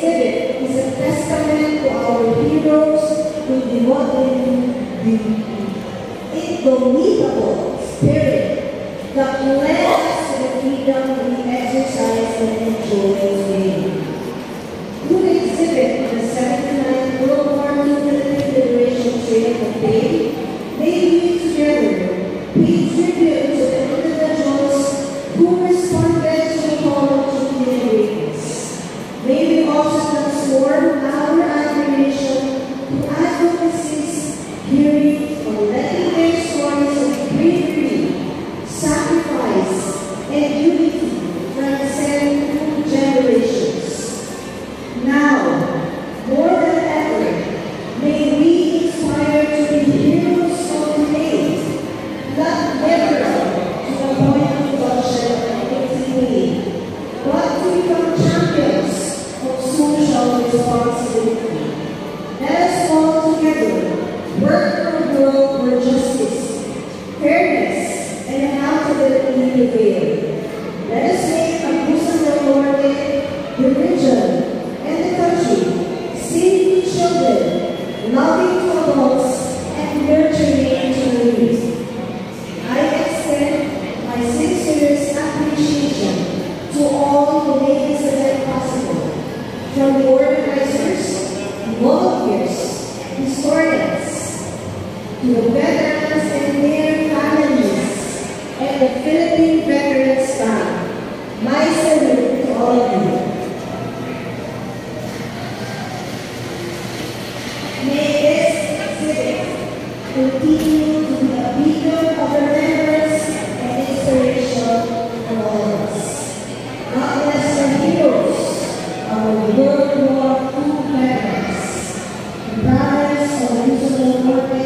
exhibit is a testament to our heroes who the indomitable spirit that led us to the freedom we exercise and enjoy today. Through the exhibit of the 79th World War II Military Liberation Trail of Fame, they weave together, pay tribute to the individuals who responded to the call to liberators. May we also transform our admiration to advocacies, hearing or letting their stories of bravery, sacrifice, and unity transcend through generations. Now, more than ever, may we inspire to be heroes of today, not liberal to the point of bloodshed and victory, but to become champions of social responsibility. Let us all together work for a world where justice, fairness, and accountability prevail. Let us make Abuso del Norte, the region, and the country safe to children, loving to adults, and nurturing to youth. I extend my sincerest appreciation to all who made this event possible, from the organizers, volunteers, historians, to the veterans and their families, and the Philippine Veterans Staff. My salute to all of you. May this exhibit continue to be a beacon of remembrance and inspiration for all of us. Not less the heroes, our World War II veterans, the brothers of Abuso del Norte,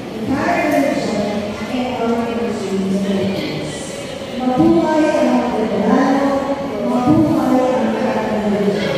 the entire region, and our industry Philippines. Mabuhay ang veterano, mabuhay ang ating region.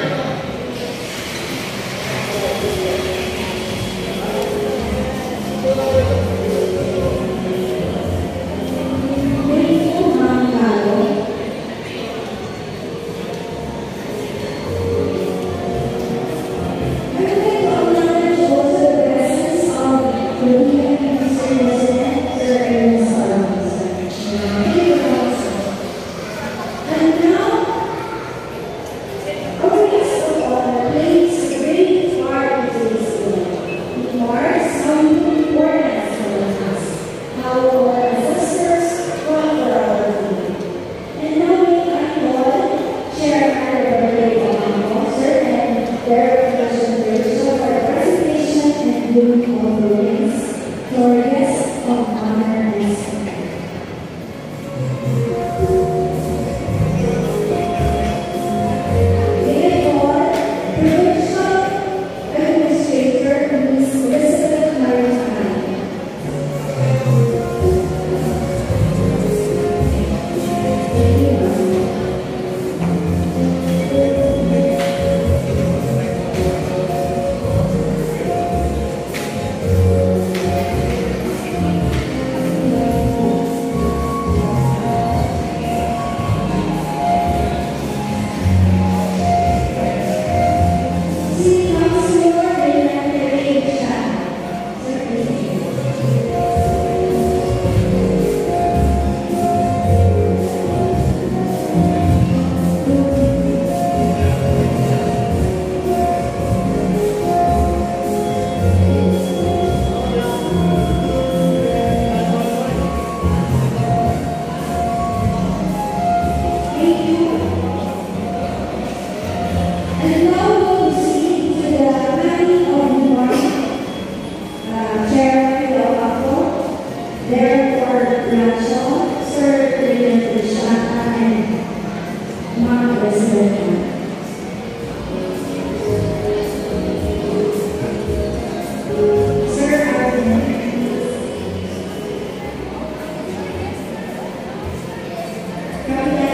Captain